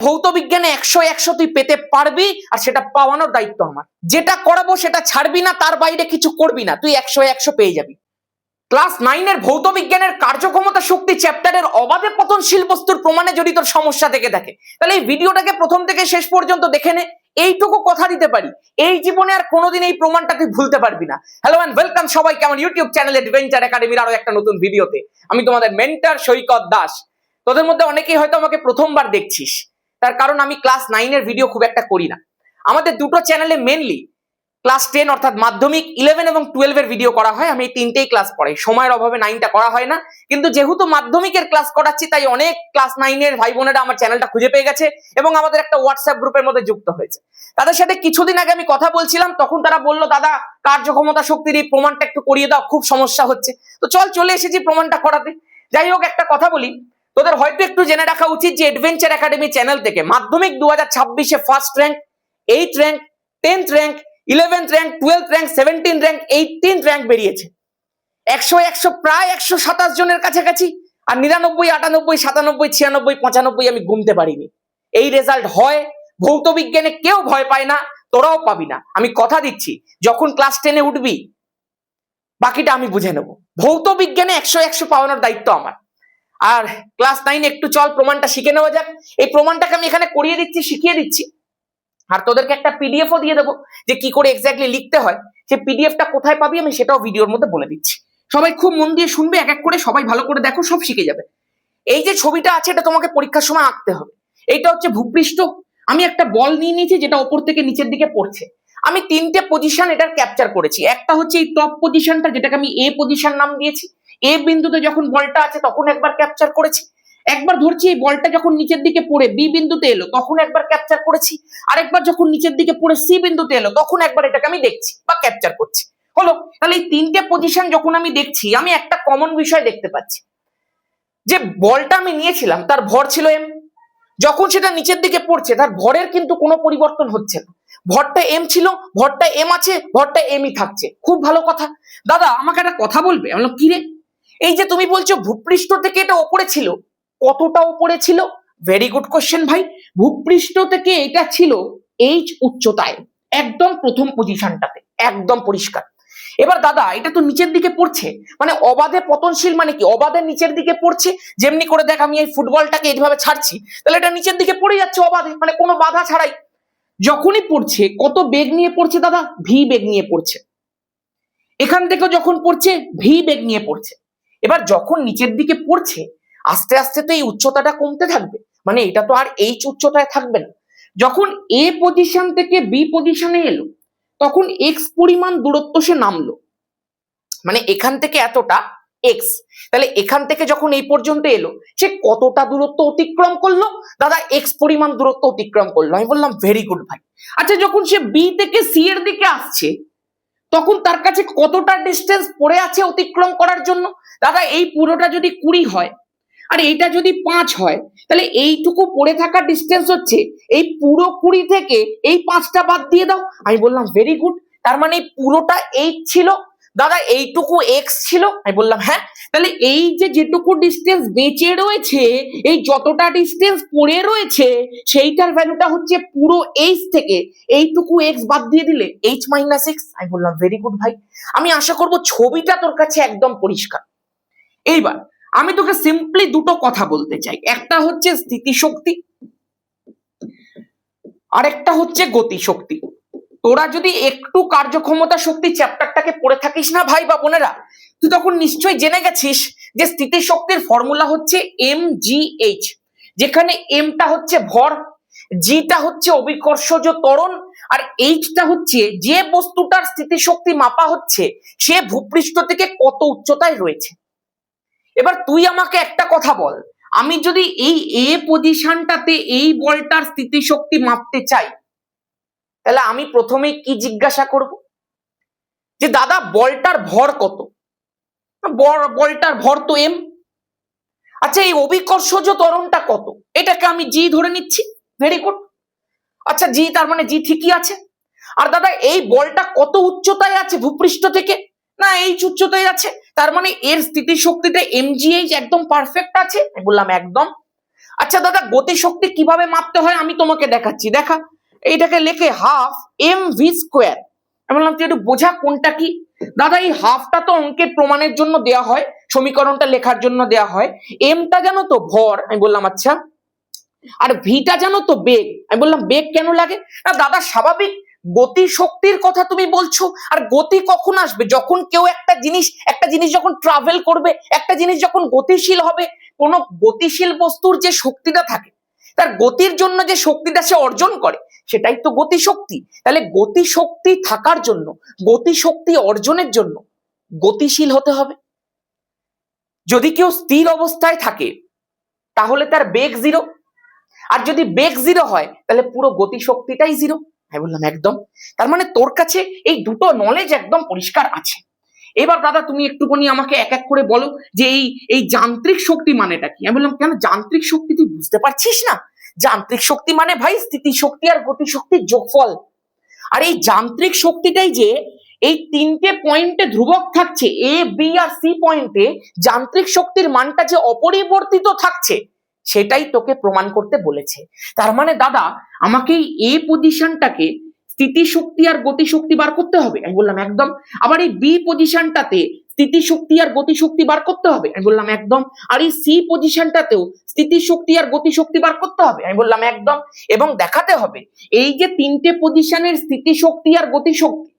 ভৌত বিজ্ঞানে 100 তুই পেতে পারবি, আর সেটা পাওয়ানোর দায়িত্ব আমার। যেটা করাবো সেটা ছাড়বি না, তার বাইরে কিছু করবি না, তুই 100 পেয়ে যাবি। ক্লাস 9 ভৌত বিজ্ঞানের কার্যক্ষমতা শক্তি চ্যাপ্টারের অবাধে পতনশীল বস্তুর প্রমাণে যদি তোর সমস্যা থেকে থাকে, তাহলে এই ভিডিওটাকে প্রথম থেকে শেষ পর্যন্ত দেখে নে। এইটুকু কথা দিতে পারি, এই জীবনে আর কোনোদিন এই প্রমাণটা তুই ভুলতে পারবি না। হ্যালো এন্ড ওয়েলকাম সবাইকে আমার ইউটিউব চ্যানেল অ্যাডভেঞ্চার একাডেমির আরো একটা নতুন ভিডিওতে। আমি তোমাদের মেন্টর সৈকত দাস। তোদের মধ্যে অনেকেই হয়তো আমাকে প্রথমবার দেখছিস, তার কারণ আমি ক্লাস 9 ভিডিও খুব একটা করি না। আমাদের দুটো চ্যানেলে মেনলি ক্লাস 10 অর্থাৎ মাধ্যমিক, 11 এবং 12 ভিডিও করা হয়। আমি এই তিনটেই ক্লাস পড়াই, সময়ের অভাবে 9টা করা হয় না। কিন্তু যেহেতু মাধ্যমিকের ক্লাস করাচ্ছি, তাই অনেক ক্লাস 9 ভাই বোনেরা আমার চ্যানেলটা খুঁজে পেয়ে গেছে এবং আমাদের একটা হোয়াটসঅ্যাপ গ্রুপের মধ্যে যুক্ত হয়েছে। তাদের সাথে কিছুদিন আগে আমি কথা বলছিলাম, তখন তারা বললো, দাদা কার্যক্ষমতা শক্তির এই প্রমাণটা একটু করিয়ে দাও, খুব সমস্যা হচ্ছে। তো চলে এসেছি প্রমাণটা করাতে। যাই হোক, একটা কথা বলি, তোদের হয়তো একটু জেনে রাখা উচিত যে অ্যাডভেঞ্চার একাডেমি চ্যানেল থেকে মাধ্যমিক 2026-এ first rank, 8th rank, 10th rank, 11th rank, 12th rank, 17th rank, 18th rank বেরিয়েছে। 100 প্রায় 127 জনের কাছাকাছি। আর 99, 98, 97, 96, 95 আমি গুনতে পারিনি। এই রেজাল্ট হয়। ভৌত বিজ্ঞানে কেউ ভয় পায় না, তোরাও পাবি না, আমি কথা দিচ্ছি। যখন ক্লাস 10-এ উঠবি, বাকিটা আমি বুঝে নেব। ভৌত বিজ্ঞানে 100 পাওয়ানোর দায়িত্ব আমার। আর ক্লাস 9 একটু চল প্রমাণটা শিখে নেওয়া যাক। এই প্রমাণটাকে আমি এখানে করিয়ে দিচ্ছি, শিখিয়ে দিচ্ছি। আর তোদেরকে একটা পিডিএফও দিয়ে দেবো, যে কি করে এক্স্যাক্টলি লিখতে হয়। যে পিডিএফটা কোথায় পাবি আমি সেটাও ভিডিওর মধ্যে বলে দিচ্ছি। সবাই খুব মন দিয়ে শুনবে, এক এক করে সবাই ভালো করে দেখো, সব শিখে যাবে। এই যে ছবিটা আছে, এটা তোমাকে পরীক্ষার সময় আঁকতে হবে। এইটা হচ্ছে ভূপৃষ্ঠ। আমি একটা বল নিয়ে নিয়েছি, যেটা ওপর থেকে নিচের দিকে পড়ছে। আমি 3টে পজিশন এটার ক্যাপচার করেছি। একটা হচ্ছে এই টপ পজিশনটা, যেটাকে আমি এ পজিশন নাম দিয়েছি। এ বিন্দুতে যখন বলটা আছে তখন একবার ক্যাপচার করেছি। একবার ধরছি এই বলটা যখন নিচের দিকে পড়ে বি বিন্দুতে এলো, তখন একবার ক্যাপচার করেছি। আরেকবার যখন নিচের দিকে পড়ে সি বিন্দুতে এলো, তখন একবার এটাকে আমি দেখছি বা ক্যাপচার করছি। হলো। তাহলে এই 3টে পজিশন যখন আমি দেখছি, আমি একটা কমন বিষয় দেখতে পাচ্ছি, যে বলটা আমি নিয়েছিলাম তার ভর ছিল এম। যখন সেটা নিচের দিকে পড়ছে, তার ভরের কিন্তু কোনো পরিবর্তন হচ্ছে না। ভরটা এম ছিল, ভরটা এম আছে, ভরটা এমই থাকছে। খুব ভালো কথা। দাদা আমাকে একটা কথা বলবে? আমি বললাম, কি রে? এই যে তুমি বলছো ভূপৃষ্ঠ থেকে এটা ওপরে ছিল, কতটা উপরে ছিল? ভেরি গুড কোশ্চেন ভাই। ভূপৃষ্ঠ থেকে এটা ছিল এইচ উচ্চতায়, একদম প্রথম পজিশনটাতে, একদম পরিষ্কার। এবার দাদা এটা তো নিচের দিকে পড়ছে, মানে অবাধে পতনশীল, মানে কি অবাধে নিচের দিকে পড়ছে। যেমনি করে দেখ, আমি এই ফুটবলটাকে এইভাবে ছাড়ছি, তাহলে এটা নিচের দিকে পড়ে যাচ্ছে অবাধে, মানে কোনো বাধা ছাড়াই। যখনই পড়ছে, কত বেগ নিয়ে পড়ছে দাদা? ভি বেগ নিয়ে পড়ছে। এখান থেকে যখন পড়ছে, ভি বেগ নিয়ে পড়ছে। এবার যখন নিচের দিকে পড়ছে, আস্তে আস্তে তো এই উচ্চতাটা কমতে থাকবে, মানে এটা তো আর এইচ উচ্চতায় থাকবে না। যখন এ পজিশন থেকে বি পজিশনে এলো, তখন এক্স পরিমাণ দূরত্ব সে নামলো, মানে এখান থেকে এতটা এক্স। তাহলে এখান থেকে যখন এই পর্যন্ত এলো, সে কতটা দূরত্ব অতিক্রম করলো? দাদা এক্স পরিমাণ দূরত্ব অতিক্রম করলো। আমি বললাম ভেরি গুড ভাই। আচ্ছা যখন সে বি থেকে সি এর দিকে আসছে, তখন তার কাছে কতটা ডিস্টেন্স পড়ে আছে অতিক্রম করার জন্য? দাদা এই পুরোটা যদি 20 হয় আর এইটা যদি 5 হয়, তাহলে এইটুকু পড়ে থাকা ডিস্টেন্স হচ্ছে, এই পুরো 20 থেকে এই 5টা বাদ দিয়ে দাও। আমি বললাম ভেরি গুড। তার মানে পুরোটা 8 ছিল। দাদা এইটুকু এক্স ছিল। আমি বললাম হ্যাঁ। তাহলে এই যে যেটুকু ডিস্টেন্স বেঁচে রয়েছে, এই যতটা ডিস্টেন্স পড়ে রয়েছে, সেইটার ভ্যালুটা হচ্ছে পুরো এইচ থেকে এইটুকু এক্স বাদ দিয়ে দিলে এইচ মাইনাস এক্স। আমি বললাম ভেরি গুড ভাই। আমি আশা করব ছবিটা তোর কাছে একদম পরিষ্কার। এইবার আমি তোকে সিম্পলি দুটো কথা বলতে চাই, একটা হচ্ছে স্থিতিশক্তি, আরেকটা হচ্ছে গতিশক্তি। তোরা যদি একটু কার্যক্ষমতা শক্তি চ্যাপ্টারটাকে পড়ে থাকিস না ভাই বা বোনেরা, তুই তখন নিশ্চয়ই জেনে গেছিস যে স্থিতিশক্তির ফর্মুলা হচ্ছে mgh, যেখানে এমটা হচ্ছে ভর, জিটা হচ্ছে অভিকর্ষজ ত্বরণ, আর এইচটা হচ্ছে যে বস্তুটার স্থিতিশক্তি মাপা হচ্ছে সে ভূপৃষ্ঠ থেকে কত উচ্চতায় রয়েছে। এবার তুই আমাকে একটা কথা বল, আমি যদি এই এ পজিশনটাতে এই বলটার স্থিতিশক্তি মাপতে চাই, তাহলে আমি প্রথমেই কি জিজ্ঞাসা করব? যে দাদা বলটার ভর কত? বলটার ভর তো এম। আচ্ছা এই অভিকর্ষজ ত্বরণটা কত? এটাকে আমি জি ধরে নিচ্ছি। Very good. আচ্ছা জি, তার মানে জি ঠিকই আছে। আর দাদা এই বলটা কত উচ্চতায় আছে ভূপৃষ্ঠ থেকে? না এইচ উচ্চতায় আছে, তার মানে এর স্থিতিশক্তিটা mgh একদম পারফেক্ট আছে। আমি বললাম একদম। আচ্ছা দাদা গতিশক্তি কিভাবে মাপতে হয় আমি তোমাকে দেখাচ্ছি, দেখা এইটাকে লেখে হাফ এম ভি স্কোয়ার। আমি বললাম তুই একটু বোঝা কোনটা কি। দাদা এই হাফটা তো অঙ্কের প্রমাণের জন্য দেয়া হয়, সমীকরণটা লেখার জন্য দেয়া হয়। এমটা জানো তো ভর, আমি বললাম আচ্ছা, আর ভিটা জানো তো বেগ। আমি বললাম বেগ কেন লাগে? না দাদা স্বাভাবিক গতি শক্তির কথা তুমি বলছো, আর গতি কখন আসবে? যখন কেউ একটা জিনিস যখন ট্রাভেল করবে, একটা জিনিস যখন গতিশীল হবে। কোন গতিশীল বস্তুর যে শক্তিটা থাকে, তার গতির জন্য যে শক্তিটা সে অর্জন করে, সেটাই তো গতি শক্তি। তাহলে গতি শক্তি থাকার জন্য, গতি শক্তি অর্জনের জন্য গতিশীল হতে হবে। যদি কেউ স্থির অবস্থায় থাকে তাহলে তার বেগ জিরো, আর যদি বেগ জিরো হয় তাহলে পুরো গতি শক্তিটাই জিরো। আমি বললাম একদম। তার মানে তোর কাছে এই দুটো নলেজ একদম পরিষ্কার আছে। এবার দাদা তুমি একটুখানি আমাকে এক এক করে বলো যে এই যান্ত্রিক শক্তি মানেটা কি। আমি বললাম কেন যান্ত্রিক শক্তি তুই বুঝতে পারছিস না? যান্ত্রিক শক্তি মানে ভাই স্থিতি শক্তি আর গতি শক্তির যোগফল। আর এই যান্ত্রিক শক্তিটাই যে এই তিনটে পয়েন্টে ধ্রুবক থাকছে, এ বি আর সি পয়েন্টে যান্ত্রিক শক্তির মানটা যে অপরিবর্তিত থাকছে, সেটাই তোকে প্রমাণ করতে বলেছে। তার মানে দাদা আমাকে এই এ পজিশনটাকে স্থিতি শক্তি আর গতি শক্তি বার করতে হবে। আমি বললাম একদম। আবার এই বি পজিশনটাতে স্থিতি শক্তি আর গতি শক্তি বার করতে হবে। আমি বললাম একদম। আর এই সি পজিশনটাতেও স্থিতি শক্তি আর গতি শক্তি বার করতে হবে। আমি বললাম একদম। এবং দেখাতে হবে এই যে তিনটে পজিশনের স্থিতি শক্তি আর গতি শক্তি,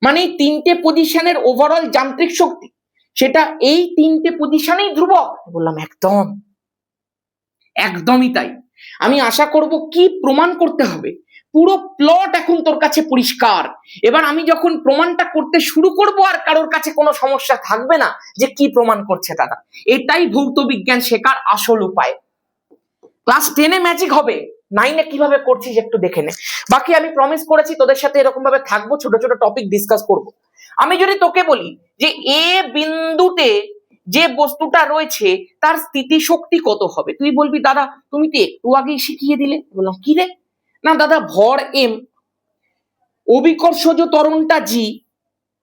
মানে এই তিনটে পজিশনের ওভারঅল যান্ত্রিক শক্তি, সেটা এই তিনটে পজিশনেই ধ্রুবক। বললাম একদম, একদমই তাই। আমি আশা করব কি প্রমাণ করতে হবে, পুরো প্লট এখন তোর কাছে পরিষ্কার। এবার আমি যখন প্রমাণটা করতে শুরু করব আর কারোর কাছে কোনো সমস্যা থাকবে না যে কি প্রমাণ করছে দাদা। এটাই ভৌত বিজ্ঞান শেখার আসল উপায়। ক্লাস 10-এ ম্যাজিক হবে, 9-এ কিভাবে করছিস একটু দেখে নে। বাকি আমি প্রমিস করেছি তোদের সাথে এরকম ভাবে থাকবো, ছোট ছোট টপিক ডিসকাস করব। আমি যদি তোকে বলি যে এ বিন্দুতে যে বস্তুটা রয়েছে তার স্থিতি শক্তি কত হবে, তুই বলবি দাদা তুমি তো একটু আগেই শিখিয়ে দিলে। বললাম কি রে? না দাদা ভর এম, অভিকর্ষজ ত্বরণটা জি,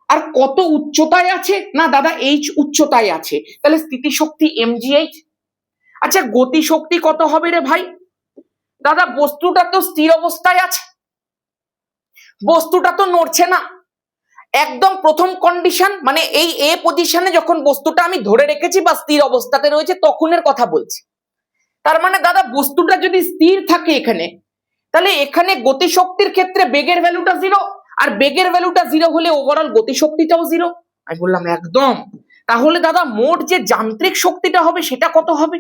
আর কত উচ্চতায় আছে? না দাদা এইচ উচ্চতায় আছে, তাহলে স্থিতি শক্তি mgh। আচ্ছা গতি শক্তি কত হবে রে ভাই? দাদা বস্তুটা তো স্থির অবস্থায় আছে, বস্তুটা তো নড়ছে না। একদম প্রথম কন্ডিশন, মানে এই এ পজিশনে যখন বস্তুটা আমি ধরে রেখেছি বা স্থির অবস্থাতে রয়েছে তখনের কথা বলছি। তার মানে দাদা বস্তুটা যদি স্থির থাকে এখানে, তাহলে এখানে গতিশক্তির ক্ষেত্রে বেগের ভ্যালুটা জিরো, আর বেগের ভ্যালুটা জিরো হলে ওভারঅল গতিশক্তিটাও জিরো। আমি বললাম একদম। তাহলে দাদা মোট যে যান্ত্রিক শক্তিটা হবে সেটা কত হবে?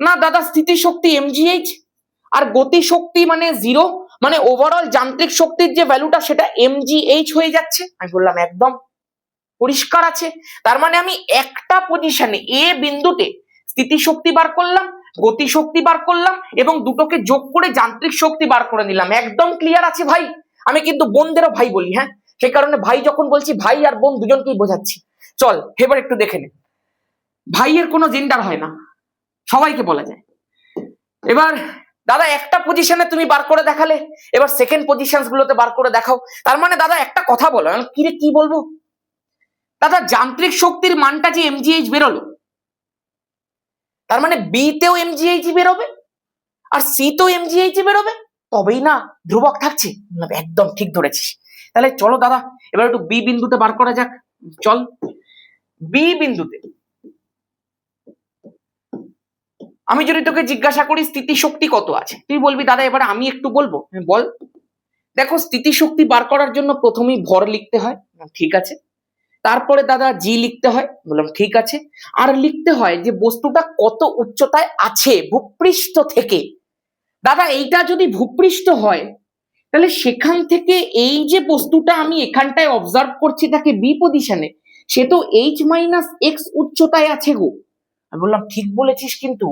না দাদা স্থিতি শক্তি mgh, আর গতি শক্তি মানে জিরো, মানে ওভারঅল যান্ত্রিক শক্তির যে ভ্যালুটা সেটা mgh হয়ে যাচ্ছে। আমি বললাম একদম পরিষ্কার আছে। তার মানে আমি একটা পজিশনে এ বিন্দুতে স্থিতি শক্তি বার করলাম, গতি শক্তি বার করলাম, এবং দুটোকে যোগ করে যান্ত্রিক শক্তি বার করে নিলাম। একদম ক্লিয়ার আছে ভাই। আমি কিন্তু বোনদেরও ভাই বলি, হ্যাঁ, সেই কারণে ভাই যখন বলছি ভাই আর বোন দুজনকেই বোঝাচ্ছি। চল এবার একটু দেখে নে, ভাইয়ের কোনো জেন্ডার হয় না, সবাইকে বলা যায়। এবার দাদা একটা পজিশনে তুমি বার করে দেখালে, এবার সেকেন্ড পজিশন গুলোতে বার করে দেখাও। তার মানে দাদা একটা কথা বলো। কি রে কি বলবো? দাদা যান্ত্রিক শক্তির মানটা যে mgh বেরোলো, তার মানে বি তেও mgh বেরোবে আর সি তেও mgh বেরোবে, তবেই না ধ্রুবক থাকছে। একদম ঠিক ধরেছিস। তাহলে চলো দাদা এবার একটু বি বিন্দুতে বার করা যাক। চল বি বিন্দুতে আমি যদি তোকে জিজ্ঞাসা করি স্থিতি শক্তি কত আছে, তুই বলবি দাদা এবার আমি একটু বলবো। বল। দেখো স্থিতি শক্তি বার করার জন্য প্রথমেই ভর লিখতে হয়, ঠিক আছে। তারপরে দাদা জি লিখতে হয়, বললাম ঠিক আছে। আর লিখতে হয় যে বস্তুটা কত উচ্চতায় আছে ভূপৃষ্ঠ থেকে। দাদা এইটা যদি ভূপৃষ্ঠ হয় তাহলে সেখান থেকে এই যে বস্তুটা আমি এখানটায় অবজার্ভ করছি তাকে বি পজিশনে, সে তো h-x উচ্চতায় আছে গো। আমি বললাম ঠিক বলেছিস, কিন্তু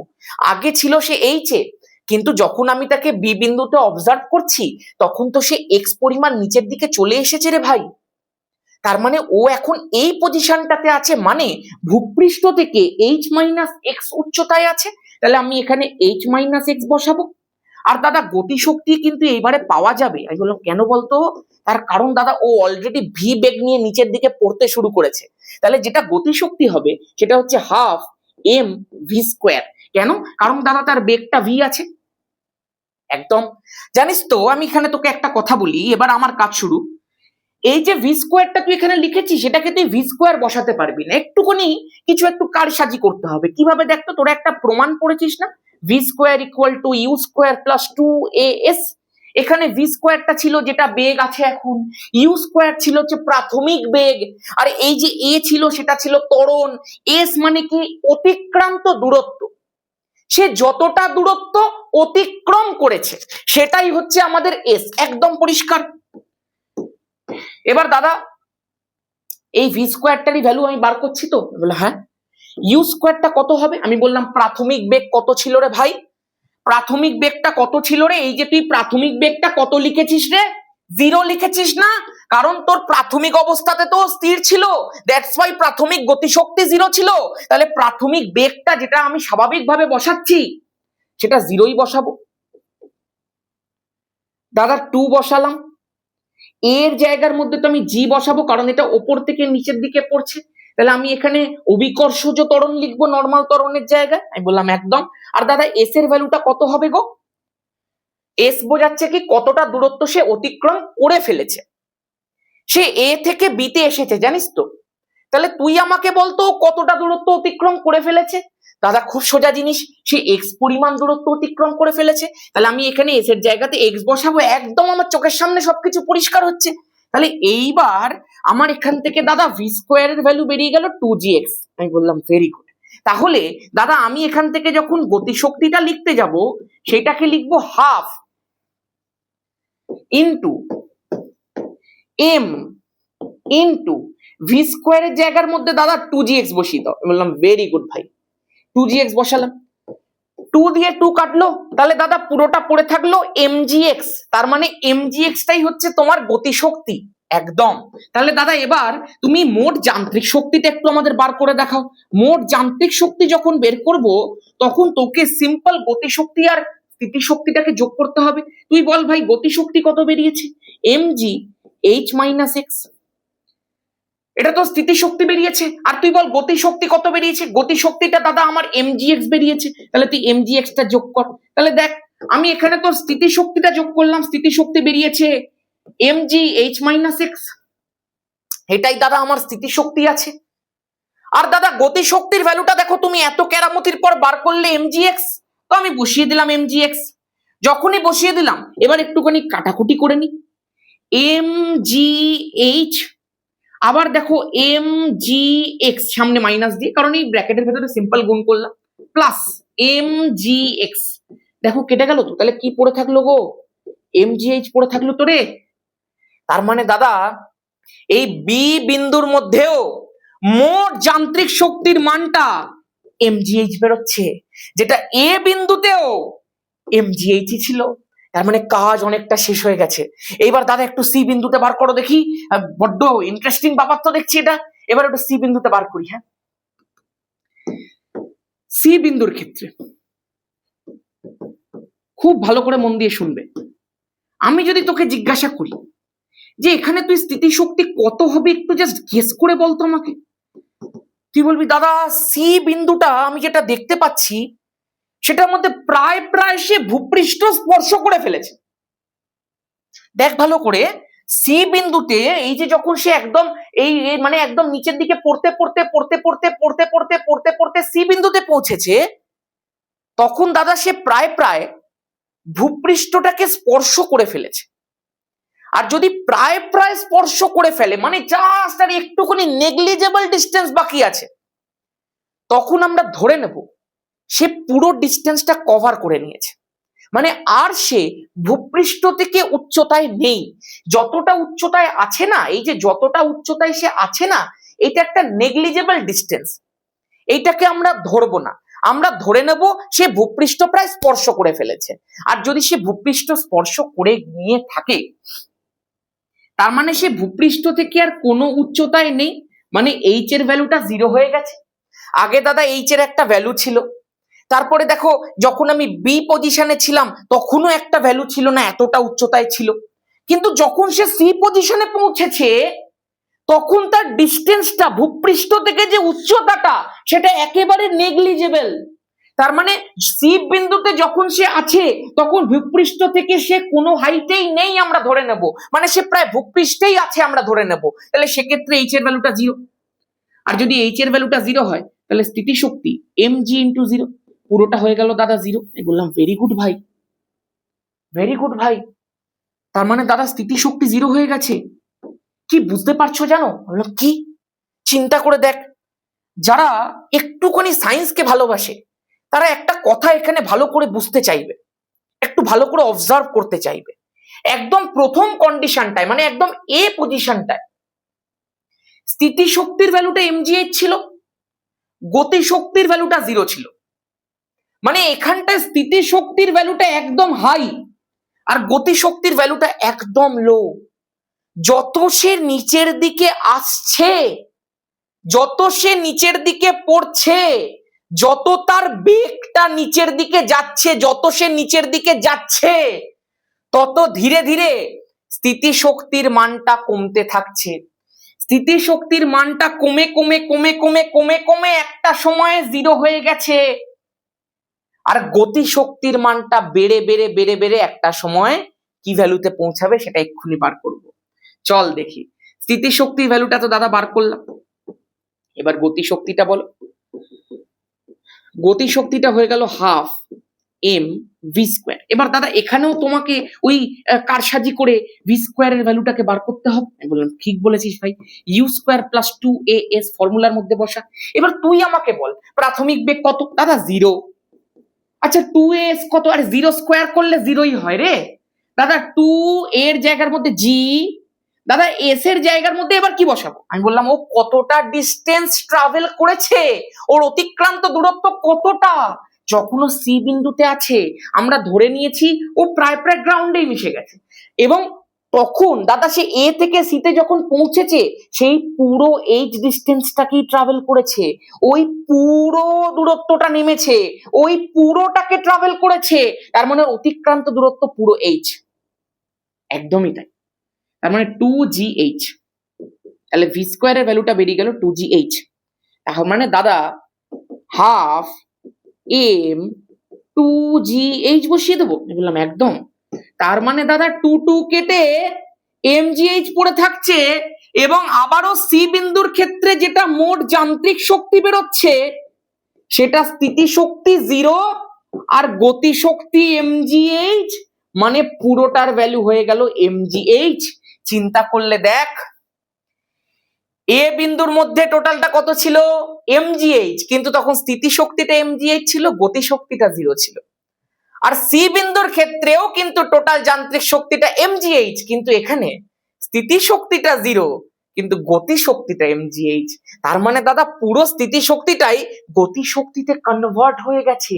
আগে ছিল সে এইচে, কিন্তু যখন আমি তাকে বি বিন্দুতে অবজার্ভ করছি তখন তো সে এক্স পরিমাণ নিচের দিকে চলে এসেছে রে ভাই। তার মানে ও এখন এই পজিশনটাতে আছে, মানে ভূপৃষ্ঠ থেকে h-x উচ্চতায় আছে। তাহলে আমি এখানে h-x বসাবো। আর দাদা গতিশক্তি কিন্তু এইবারে পাওয়া যাবে। আমি বললাম কেন বলতো? তার কারণ দাদা ও অলরেডি ভি বেগ নিয়ে নিচের দিকে পড়তে শুরু করেছে। তাহলে যেটা গতিশক্তি হবে সেটা হচ্ছে হাফ এম ভি স্কোয়ার। কেন? কারণ দাদা তার বেগটা ভি আছে। একদম। জানিস তো আমি এখানে তোকে একটা কথা বলি, এবার আমার কাজ শুরু। এই যে ভি স্কোয়ারটা তুই এখানে লিখেছিস, সেটাকে তুই ভি স্কোয়ার বসাতে পারবি না, একটুখানি কিছু একটু কারসাজি করতে হবে। কিভাবে দেখ তো, তোরা একটা প্রমাণ পড়েছিস না, v square equal to u square plus 2as। এখানে ভি স্কোয়ারটা ছিল যেটা বেগ আছে এখন, ইউ স্কোয়ার ছিল হচ্ছে প্রাথমিক বেগ, আর এই যে এ ছিল সেটা ছিল ত্বরণ। এস মানে কি? অতিক্রান্ত দূরত্ব। সে যতটা দূরত্ব অতিক্রম করেছে সেটাই হচ্ছে আমাদের এস। একদম পরিষ্কার। এবার দাদা এই ভি স্কোয়ারটারই ভ্যালু আমি বার করছি তো, বলে হ্যাঁ। ইউ স্কোয়ারটা কত হবে? আমি বললাম প্রাথমিক বেগ কত ছিল রে ভাই? প্রাথমিক বেগটা কত ছিল রে? এই যে তুই প্রাথমিক বেগটা কত লিখেছিস রে? 0 লিখেছিস না? কারণ তোর প্রাথমিক অবস্থাতে তো স্থির ছিল, দ্যাটস ওয়াই প্রাথমিক গতিশক্তি 0 ছিল। তাহলে প্রাথমিক বেগটা যেটা আমি স্বাভাবিকভাবে বসাচ্ছি সেটা 0ই বসাবো। দাদা 2 বসালাম, এর জায়গার মধ্যে তো আমি জি বসাবো, কারণ এটা ওপর থেকে নিচের দিকে পড়ছে। তাহলে আমি এখানে অভিকর্ষজ ত্বরণ লিখবো নর্মাল ত্বরণের জায়গায়। আমি বললাম একদম। আর দাদা এস এর ভ্যালুটা কত হবে গো? এস বোঝাচ্ছে কি কতটা দূরত্ব সে অতিক্রম করে ফেলেছে। সে এ থেকে বি তে এসেছে, জানিস তো। তাহলে তুই আমাকে বলতো কতটা দূরত্ব অতিক্রম করে ফেলেছে। দাদা খুব সোজা জিনিস, সে এক্স পরিমাণ দূরত্ব অতিক্রম করে ফেলেছে। তাহলে আমি এখানে এস এর জায়গাতে এক্স বসাবো। একদম আমার চোখের সামনে সবকিছু পরিষ্কার হচ্ছে। তাহলে এইবার আমার এখান থেকে দাদা ভি স্কোয়ারের ভ্যালু বেরিয়ে গেল 2gx। আমি বললাম ভেরি গুড। তাহলে দাদা আমি এখান থেকে যখন গতিশক্তিটা লিখতে যাব সেটাকে লিখবো half into m into v স্কোয়ারের জায়গার মধ্যে দাদা 2gx বসিয়ে দাও। বললাম ভেরি গুড ভাই। 2gx বসালাম, 2 দিয়ে 2 কাটলো, তাহলে দাদা পুরোটা পড়ে থাকলো mgx। তার মানে mgx টাই হচ্ছে তোমার গতিশক্তি। একদম। তাহলে দাদা এবার তুমি মোট যান্ত্রিক শক্তিটা একটু আমাদের বার করে দেখাও। মোট যান্ত্রিক শক্তি যখন বের করব তখন তোকে সিম্পল গতিশক্তি আর স্থিতিশক্তিটাকে যোগ করতে হবে। তুই বল ভাই গতিশক্তি কত বেরিয়েছে? mg h minus x। এটা তো স্থিতিশক্তি বেরিয়েছে। আর তুই বল গতিশক্তি কত বেরিয়েছে? গতিশক্তিটা দাদা আমার mgx বেরিয়েছে। তাহলে তুই mgx টা যোগ কর। তাহলে দেখ আমি এখানে তো স্থিতিশক্তিটা যোগ করলাম, স্থিতিশক্তি বেরিয়েছে mg h মাইনাস x। এটাই দাদা আমার স্থিতিশক্তি আছে। আর দাদা গতিশক্তির ভ্যালুটা দেখো তুমি এত কেরামতির পর বার করলে mgx। তো আমি বসিয়ে দিলাম mgx। যখনই বসিয়ে দিলাম এবার একটুখানি কাটাকুটি করে নি। mgh, আবার দেখো mgx সামনে মাইনাস দিয়ে, কারণ এই ব্র্যাকেটের ভেতরে সিম্পল গুণ করলাম, প্লাস mgx। দেখো কেটে গেল তো। তাহলে কি পড়ে থাকলো গো? mgh পড়ে থাকলো তো রে। তার মানে দাদা এই বি বিন্দুর মধ্যেও মোট যান্ত্রিক শক্তির মানটা mgh বেরোচ্ছে, যেটা এ বিন্দুতেও mgh ছিল। তার মানে কাজ অনেকটা শেষ হয়ে গেছে। এইবার দাদা একটু সি বিন্দুতে বার করো দেখি। বড্ড ইন্টারেস্টিং ব্যাপার তো দেখছি এটা। এবার একটু সি বিন্দুতে বার করি। হ্যাঁ, সি বিন্দুর ক্ষেত্রে খুব ভালো করে মন দিয়ে শুনবে। আমি যদি তোকে জিজ্ঞাসা করি যে এখানে তুই স্থিতিশক্তি কত হবে, একটু জাস্ট গেস করে বলতো আমাকে। তুই বলবি দাদা সি বিন্দুটা আমি যেটা দেখতে পাচ্ছি সেটার মধ্যে প্রায় প্রায় সে ভূপৃষ্ঠ স্পর্শ করে ফেলেছে। দেখ ভালো করে, সি বিন্দুতে এই যে যখন সে একদম এই মানে একদম নিচের দিকে পড়তে পড়তে পড়তে পড়তে পড়তে পড়তে পড়তে পড়তে সি বিন্দুতে পৌঁছেছে, তখন দাদা সে প্রায় প্রায় ভূপৃষ্ঠটাকে স্পর্শ করে ফেলেছে। আর যদি প্রায় প্রায় স্পর্শ করে ফেলে মানে জাস্ট আর একটুখানি নেগলিজেবল ডিস্টেন্স বাকি আছে, তখন আমরা ধরে নেব সে পুরো ডিস্টেন্সটা কভার করে নিয়েছে। মানে আর সে ভূপৃষ্ঠ থেকে উচ্চতায় নেই। যতটা উচ্চতায় আছে না, এই যে যতটা উচ্চতায় সে আছে না, এটা একটা নেগলিজেবল ডিস্টেন্স। এইটাকে আমরা ধরবো না, আমরা ধরে নেব সে ভূপৃষ্ঠ প্রায় স্পর্শ করে ফেলেছে। আর যদি সে ভূপৃষ্ঠ স্পর্শ করে নিয়ে থাকে তার মানে সে ভূপৃষ্ঠ থেকে আর কোনো উচ্চতায় নেই, মানে এইচ এর ভ্যালুটা 0 হয়ে গেছে। আগে দাদা এইচ এর একটা ভ্যালু ছিল, তারপরে দেখো যখন আমি বি পজিশনে ছিলাম তখনও একটা ভ্যালু ছিল না, এতটা উচ্চতায় ছিল। কিন্তু যখন সে সি পজিশনে পৌঁছেছে তখন তার ডিস্টেন্সটা ভূপৃষ্ঠ থেকে যে উচ্চতাটা সেটা একেবারে নেগলিজেবল। তার মানে সি বিন্দুতে যখন সে আছে তখন ভূপৃষ্ঠ থেকে সে কোনো হাইটেই নেই আমরা ধরে নেব, মানে সে প্রায় ভূপৃষ্ঠেই আছে আমরা ধরে নেব। তাহলে সেক্ষেত্রে এইচ এর ভ্যালুটা 0। আর যদি এইচ এর ভ্যালুটা 0 হয় তাহলে স্থিতিশক্তি mg ইন্টু 0, পুরোটা হয়ে গেল দাদা 0। আমি বললাম ভেরি গুড ভাই, ভেরি গুড ভাই। তার মানে দাদা স্থিতিশক্তি 0 হয়ে গেছে। কি বুঝতে পারছো জানো? বললাম কি? চিন্তা করে দেখ, যারা একটুখানি সায়েন্সকে ভালোবাসে তারা একটা কথা এখানে ভালো করে বুঝতে চাইবে, একটু ভালো করে অবজার্ভ করতে চাইবে। একদম প্রথম কন্ডিশনটায়, মানে একদম এ পজিশনটায় স্থিতিশক্তির ভ্যালুটা mgh ছিল, গতিশক্তির ভ্যালুটা 0 ছিল। মানে এখানটায় স্থিতিশক্তির ভ্যালুটা একদম হাই আর গতিশক্তির ভ্যালুটা একদম লো। যত সে নিচের দিকে আসছে, যত সে নিচের দিকে পড়ছে, যত তার বেগটা নিচের দিকে যাচ্ছে, যত সে নিচের দিকে যাচ্ছে, তত ধীরে ধীরে স্থিতিশক্তির মানটা কমতে থাকছে। স্থিতিশক্তির মানটা কমে কমে কমে কমে কমে কমে একটা সময়ে 0 হয়ে গেছে। আর গতিশক্তির মানটা বেড়ে বেড়ে বেড়ে বেড়ে একটা সময় কি ভ্যালুতে পৌঁছাবে সেটা এক্ষুনি বার করব। চল দেখি। স্থিতিশক্তির ভ্যালুটা তো দাদা বার করলাম, এবার গতিশক্তিটা বলো। গতিশক্তিটা হয়ে গেল হাফ এম ভি স্কোয়ার। এবার দাদা এখানেও তোমাকে ওই কারসাজি করে ভি স্কোয়ারের ভ্যালুটাকে বার করতে হবে। আমি বললাম ঠিক বলেছিস ভাই, ইউ স্কোয়ার প্লাস 2as ফর্মুলার মধ্যে বসা। এবার তুই আমাকে বল প্রাথমিক বেগ কত? দাদা 0। আচ্ছা 2as কত? আর 0 স্কোয়ার করলে 0ই হয় রে দাদা। 2 এর জায়গার মধ্যে জি, দাদা এস এর জায়গার মধ্যে এবার কি বসাবো? আমি বললাম ও কতটা ডিস্টেন্স ট্রাভেল করেছে, ওর অতিক্রান্ত দূরত্ব কতটা। যখন ও সি বিন্দুতে আছে আমরা ধরে নিয়েছি ও প্রায় প্রায় গ্রাউন্ডেই মিশে গেছে, এবং তখন দাদা সে এ থেকে সিতে যখন পৌঁছেছে সেই পুরো এইচ ডিস্টেন্সটাকেই ট্রাভেল করেছে, ওই পুরো দূরত্বটা নেমেছে, ওই পুরোটাকে ট্রাভেল করেছে। তার মানে অতিক্রান্ত দূরত্ব পুরো এইচ, একদমই তাই। তার মানে 2gh। তাহলে ভি স্কোয়ারের ভ্যালুটা বেরিয়ে গেল 2gh। তার মানে দাদা হাফ এম 2gh বসিয়ে দেবো? বললাম একদম। তার মানে দাদা 2 কেটে mgh পড়ে থাকছে, এবং আবারও সি বিন্দুর ক্ষেত্রে যেটা মোট যান্ত্রিক শক্তি বেরোচ্ছে সেটা স্থিতিশক্তি 0 আর গতিশক্তি mgh, মানে পুরোটার ভ্যালু হয়ে গেল mgh। চিন্তা করলে দেখ, এ বিন্দুর মধ্যে টোটালটা কত ছিল? mgh, কিন্তু তখন স্থিতিশক্তিটা mgh ছিল, গতিশক্তিটা 0 ছিল। আর সি বিন্দুর ক্ষেত্রেও কিন্তু টোটাল যান্ত্রিক শক্তিটা mgh, কিন্তু এখানে স্থিতিশক্তিটা 0 কিন্তু গতিশক্তিটা mgh। তার মানে দাদা পুরো স্থিতিশক্তিটাই গতিশক্তিতে কনভার্ট হয়ে গেছে।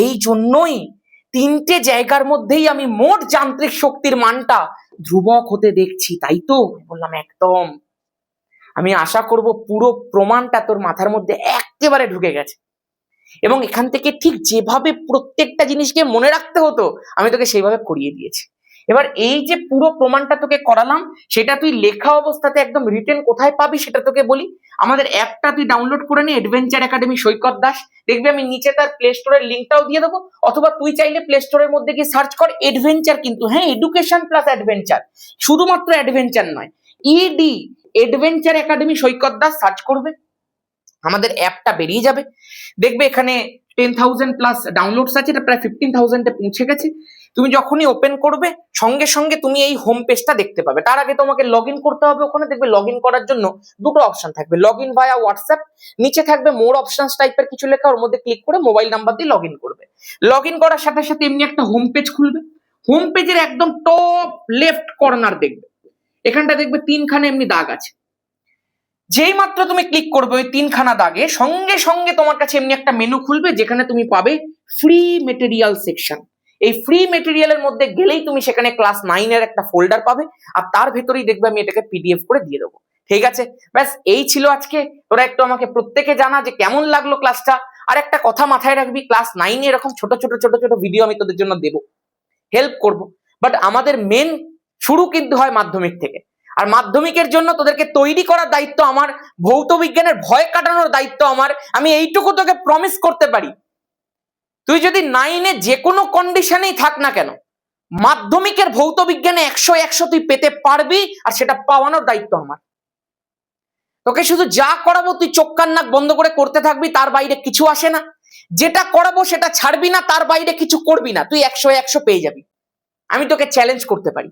এই জন্যই তিনটে জায়গার মধ্যেই আমি মোট যান্ত্রিক শক্তির মানটা ধ্রুবক হতে দেখছি, তাই তো? বললাম একদম। আমি আশা করব পুরো প্রমাণটা তোর মাথার মধ্যে একেবারে ঢুকে গেছে, এবং এখান থেকে ঠিক যেভাবে প্রত্যেকটা জিনিসকে মনে রাখতে হতো আমি তোকে সেইভাবে করিয়ে দিয়েছি। এবার এই যে পুরো প্রমাণটা তোকে করালাম সেটা তুই লেখা অবস্থাতে একদম রিটেন কোথায় পাবি সেটা তোকে বলি। আমাদের অ্যাপটা তুই ডাউনলোড করে নে, অ্যাডভেঞ্চার একাডেমি সৈকত দাস। দেখবি আমি নিচে তার প্লে স্টোরের লিঙ্কটাও দিয়ে দেবো, অথবা তুই চাইলে প্লে স্টোরের মধ্যে গিয়ে সার্চ কর অ্যাডভেঞ্চার, কিন্তু হ্যাঁ এডুকেশন প্লাস অ্যাডভেঞ্চার, শুধুমাত্র অ্যাডভেঞ্চার নয়, ইডি অ্যাডভেঞ্চার একাডেমি সৈকত দাস সার্চ করবে, আমাদের অ্যাপটা বেরিয়ে যাবে। দেখবে এখানে 10,000 প্লাস ডাউনলোডস আছে, এটা প্রায় 15,000-এ পৌঁছে গেছে। তুমি যখনই ওপেন করবে সঙ্গে সঙ্গে তুমি এই হোম পেজটা দেখতে পাবে। তার আগে তোমাকে লগ ইন করতে হবে। ওখানে দেখবে লগ ইন করার জন্য দুটো অপশন থাকবে, লগ ইন ভায়া হোয়াটসঅ্যাপ, নিচে থাকবে মোর অপশনস টাইপের কিছু লেখা, ওর মধ্যে ক্লিক করে মোবাইল নাম্বার দিয়ে লগ ইন করবে। লগ ইন করার সাথে সাথে এমনি একটা হোম পেজ খুলবে। হোম পেজের একদম টপ লেফট কর্নার দেখবে, এখানটা দেখবে 3খানা এমনি দাগ আছে। যেই মাত্র তুমি ক্লিক করবে ওই 3খানা দাগে সঙ্গে সঙ্গে তোমার কাছে এমনি একটা মেনু খুলবে যেখানে তুমি পাবে ফ্রি মেটেরিয়াল সেকশন। এই ফ্রি মেটেরিয়ালের মধ্যে গেলেই তুমি সেখানে ক্লাস 9-এর একটা ফোল্ডার পাবে, আর তার ভেতরেই দেখবে আমি এটাকে পিডিএফ করে দিয়ে দেবো। ঠিক আছে, ব্যাস এই ছিল আজকে। তোরা একটু আমাকে প্রত্যেকে জানা যে কেমন লাগলো ক্লাসটা। আর একটা কথা মাথায় রাখবি, ক্লাস 9-এ এরকম ছোট ছোট ছোট ছোট ভিডিও আমি তোদের জন্য দেবো, হেল্প করব, বাট আমাদের মেন শুরু কিন্তু হয় মাধ্যমিক থেকে। আর মাধ্যমিকের জন্য তোদেরকে তৈরি করার দায়িত্ব আমার, ভৌত বিজ্ঞানের ভয় কাটানোর দায়িত্ব আমার। আমি এইটুকু তোকে প্রমিস করতে পারি, তুই যদি 9-এ যে কোনো কন্ডিশনেই থাক না কেন, মাধ্যমিকের ভৌত বিজ্ঞানে 100 তুই পেতে পারবি, আর সেটা পাওয়ানোর দায়িত্ব আমার। তোকে শুধু যা করাবো তুই চোখ কান নাক বন্ধ করে করতে থাকবি, তার বাইরে কিছু আসে না। যেটা করাবো সেটা ছাড়বি না, তার বাইরে কিছু করবি না, তুই 100 পেয়ে যাবি। আমি তোকে চ্যালেঞ্জ করতে পারি।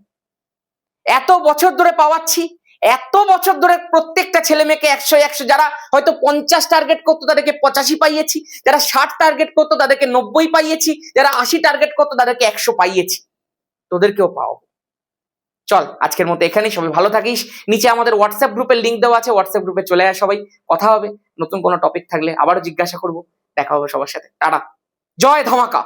এত বছর ধরে পাওয়াচ্ছি, এত বছর ধরে প্রত্যেকটা ছেলে মেয়েকে 100, যারা হয়তো 50 টার্গেট করতো তাদেরকে 85 পাইয়েছি, যারা 60 টার্গেট করতো তাদেরকে 90 পাইয়েছি, যারা 80 টার্গেট করতো তাদেরকে 100 পাইয়েছি। তোদেরকেও পাও। চল আজকের মতো এখানেই, সবাই ভালো থাকিস। নিচে আমাদের হোয়াটসঅ্যাপ গ্রুপের লিঙ্ক দেওয়া আছে, হোয়াটসঅ্যাপ গ্রুপে চলে আয়, সবাই কথা হবে। নতুন কোনো টপিক থাকলে আবারও জিজ্ঞাসা করবো, দেখা হবে সবার সাথে। টাটা, জয় ধামাকা।